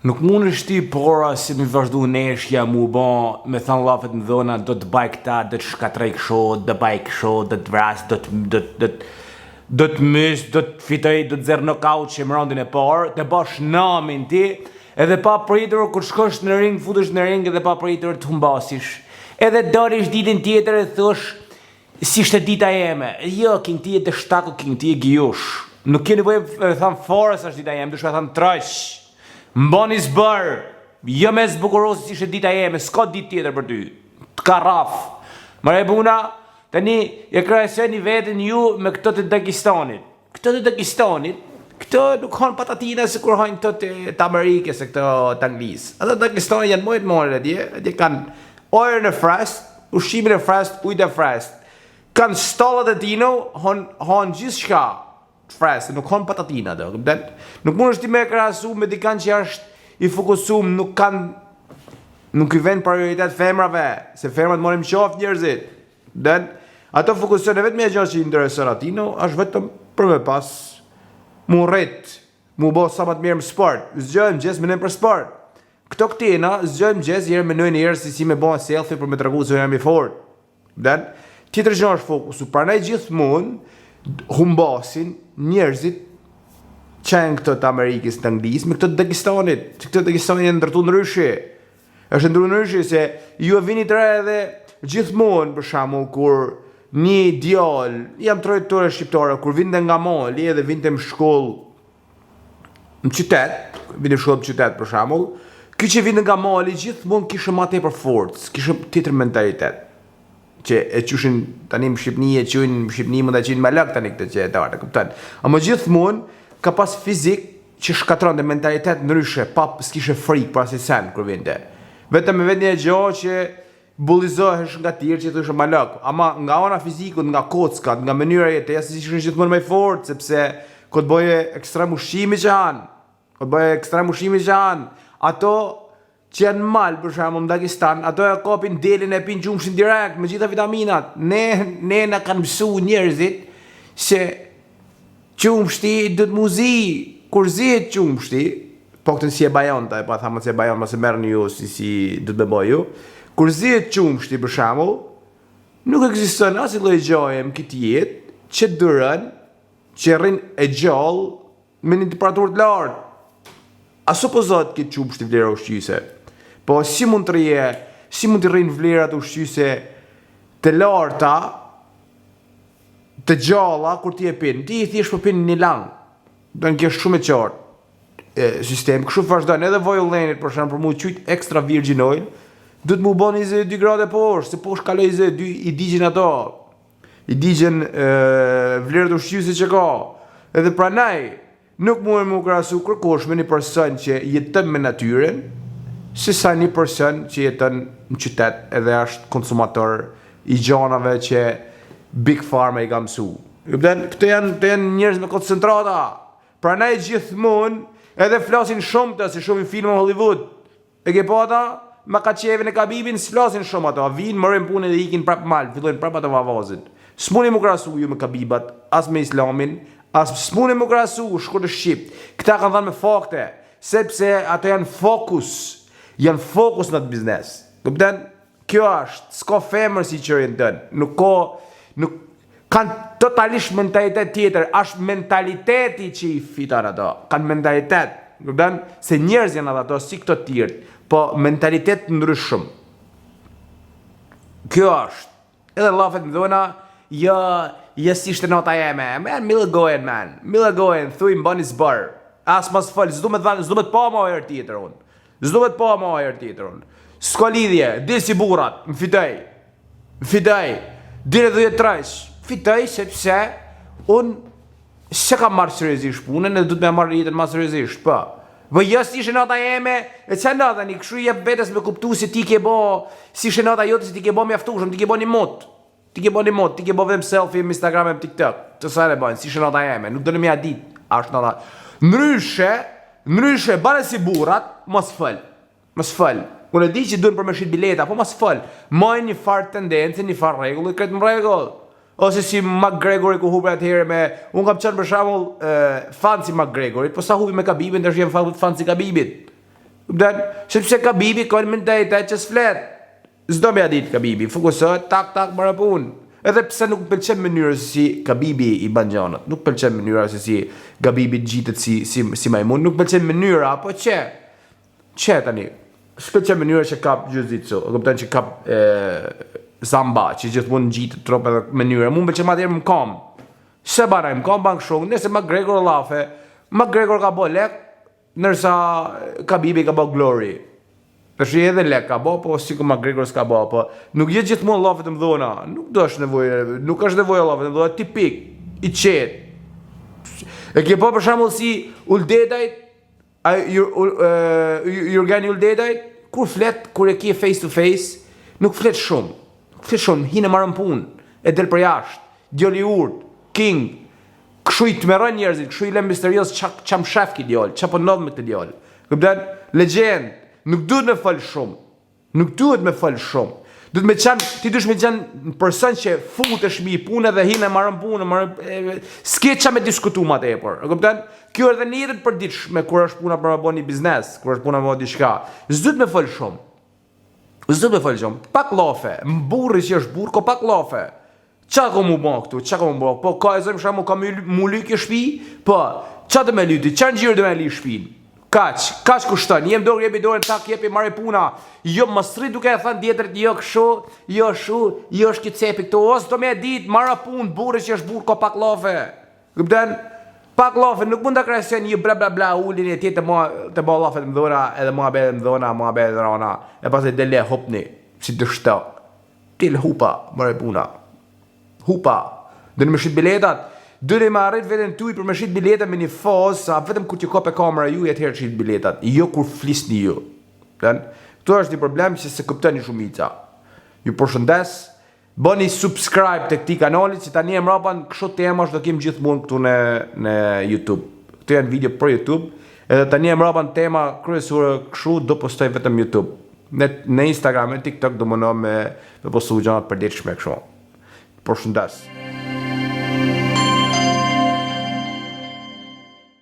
Nuk mund është ti pora si mi vazhdu neshja mu bo me thanë lafet në dhona do të baj këta, do të shkatrej kësho, do të baj kësho, do të vras, do të mys, do të fitoj, do të zerë knockout që më rondin e parë, të bash namin ti, edhe pa pritur kur shkosh në ring, futesh në ring edhe pa pritur të humbasish. Edhe dorish ditën tjetër e thosh si shte dita jeme, jo, king ti e të shtaku, king ti e gjush. Nuk ke nevojë të tham fare sa është dita jeme, dush ka tham trash. Mbani zbër, jo me zbukurosi si shte dita jeme, s'ka ditë tjetër për ty. T'ka raf. Mare buna, tani e krahasoni veten ju me këto të Dagestanit. Këto të Dagestanit, këto nuk hanë patatina se kur hajnë këto të Amerikës se këto të Anglisë. Ato Dagestanit janë më të morë atje kanë ojër në frast, ushqimin e frast, ujtë e frast. Kanë stallat e tino, hanë gjithçka frast, nuk hanë patatina do. Nuk mund është ti me krahasu me dikan që është i fokusum, nuk i vend prioritet femrave, se femrat morim qaf njerëzit. Ato fokuson e vetëm gjë që i intereson atino, është vetëm për me pas mu rrit, mu bo sa më të mirë më sport. Zgjojmë gjes me për sport. Këto këtina, zgjojmë gjes jere me nëjnë njerës si me bo selfie për me të regu se jam i fort. Tjetër gjë është fokusu, pra ne gjithmonë humbasin njerëzit qenë këto të Amerikës të Anglisë me këto të Dagestanit, që këto të Dagestanit janë ndërtu ndryshe. Është ndërtu ndryshe se ju e vini të re edhe gjithmonë për shembull kur një djalë, jam trajtore shqiptare, kur vinte nga mali edhe vinte në shkollë në qytet, vinte në shkollë në qytet për shembull, ky që vinte nga mali gjithmonë kishte më tepër forcë, kishte tjetër mentalitet. Që e qushin tani në Shqipni e qujnë në Shqipni më da qinë me lak tani këtë që e tarë, kuptan. A më gjithmonë ka pas fizik që shkatron dhe mentalitet ndryshe, pa s'kishe frikë pra si sen kër vinte. Vetëm me vetë një gjohë që bullizohesh nga tjerë që të ishe me lak. Ama nga ona fizikut, nga kockat, nga mënyra jetë, jasë si ishën gjithmonë me fort, sepse këtë boje ekstrem ushqimi që hanë, ato që janë malë, për shembull në Dagestan, ato e kapin delin e pinë gjumshin direkt, me gjitha vitaminat. Ne na kanë mësu njerëzit se qumshti dhëtë muzi, kur zihet qumshti, po këtën si e bajon, ta e pa thamë si e bajon, ma se merë një ju si dhëtë me boju, kur zihet qumshti, për shembull, nuk ekziston as i lloj gjaje më këtë jetë, që dërën, që rrin e gjallë, me një temperaturë të lartë. A supozot këtë qumshti vlera ushqyse? Po si mund të rrinë vlerat ushqyse të larta, të gjalla, kur ti e pinë? Ti i thjesht për pinë një langë. Do në kjesh shumë e qartë sistem. Kështu vazhdojnë edhe vaj ullenit, për shembull, për mu qytë extra virgin oil, du të mu bo 22 grade poshtë, se poshtë kaloj 22, i digjen ato. I digjen vlerat ushqyse që ka. Edhe pranaj, nuk mu krahasu kërkosh me një person që jetën me natyren, se sa një person që jetën në qytet edhe është konsumator i gjanave që Big Pharma i ka mësu. Këto janë njerëz me koncentrata. Pra ne gjithmonë edhe flasin shumë të si shumë i film në Hollywood. E ke pa ata? Me ka qevin e Kabibin s'flasin shumë ato. Vinë, mërën punë dhe ikin prap mal, fillojnë prap ato vavazit. S'muni më krahasu ju me Kabibat, as me Islamin, as s'muni më krahasu shko të Shqip. Këta kanë dhënë me fakte, sepse ato janë fokus në të biznes. Këpëten, kjo është, s'ka femër si qërën tënë, nuk kanë totalisht mentalitet tjetër, është mentaliteti që i fitan ato, kanë mentalitet, këpëten, se njerëz janë ato, si këto tjertë, po mentalitet ndryshëm. Kjo është, edhe lafet në dhona, jo si shte nota jeme, mille gojen, thuj mbani zbër, as mas fëllë, zdu me të pa ma ojër tjetër unë. Zdo me të pa ma ajer tjetër unë. S'ka lidhje, dhe si burat, më fitej, dire 13, fitej sepse unë se kam marrë seriozisht punën, edhe du të me marrë jetën ma seriozisht, pa. Vë jo si shenata jeme, e që nata një këshu jep vetës me kuptu se ti ke bo, si shenata jote se ti ke bo mjaftushëm, ti ke bo një mot, ti ke bo vetëm selfie në Instagram e TikTok, të sa e bojnë, si shenata jeme, nuk do në mja dit, ashtë nata. Ndryshe, bane si burat, mos fëll. Unë e di që duhen për me shit bileta, po mos fëll. Maj një farë tendenci, një farë regullë, kretë më regullë. Ose si McGregory ku hubre atëherë me... Unë kam qënë për shembull fan si McGregory, po sa hubi me Khabibin, dhe jem fan si Khabibit. Sepse Kabibi ka një mentalitet që s'flet. S'do me adit Kabibi, fokusohet tak mara punë. Edhe pse nuk pëlqen mënyra se si Kabibi i ban gjanat, nuk pëlqen mënyra se si Kabibi gjitet si majmun, nuk pëlqen mënyra, po që tani. S'pëlqen mënyra që kap jiu-jitsu, kupton që kap samba, që gjithmonë ngjitet trop edhe mënyra. Mu m'pëlqen madje më kam. Se banaj më kam bank shumë, nëse McGregor lafe, McGregor ka bo lek, nërsa Kabibi ka bo glory. Përshë edhe lek ka bo, po si ku McGregor s'ka bo, po nuk jetë gjithmonë lafet më dhona, nuk është nevojë lafet më dhona, tipik, i qetë. E ke po për shembull si Uldedajt, Jurgeni Uldedajt, kur e ke face to face, nuk flet shumë, hinë marrën punë, e del për jashtë, djoli urt, king, këshu i të meron njerëzit, këshu i le misterios qa më shef ki djol, qa po ndodh me këtë djol. Këpëtan, legend, nuk duhet me fol shumë. Ti dush me qenë person që futesh mi punë dhe hinë e marrën punë, s'ke qa me diskutu ma tepër. Këpëtan, kjo edhe një jetët për ditëshme, kur është puna për me bo një biznes, kur është puna me bo një shka. S'duhet me fol shumë. Pak lafe, mburri që është burë, ko pak lafe. Qa ko mu bon këtu, po ka e zëmë shamu ka mu lyk e shpi, po, qa të me lyti, qa në gjirë dhe me li shpin, kaq kushton, jem dorë, jepi dorën, tak, jepi marre puna, jo më sri duke e thënë djetërit, jo këshu, jo është këtë cepi këtu, ose do me e dit, marra punë, burë që është burë, ko pak lafe, këpëten, pak lafe, nuk mund të kresjen një bla, ullin e tjetë të bo lafe të mdhona, edhe mua bede mdhona, mua bede rana, e pas e dele hopni, si të shto, til hupa, marre puna. Hupa, dhe në me shqit biletat, dhe me arrit vetën tuj për me shqit biletat me një fos, sa vetëm kur t'ju kope kamera ju, jetë herë shqit biletat, jo kur flisni ju. Këto është një problem që se këpteni shumica. Ju përshëndes, bëni subscribe të këti kanalit, që ta një mrapan kështu tema është do kem gjithmonë këtu në YouTube. Këtu janë video për YouTube, edhe ta një mrapan tema kryesore kështu do postoj vetëm YouTube. Në Instagram e TikTok do më në me postu gjanat për ditë shme kështu. Përshëndes.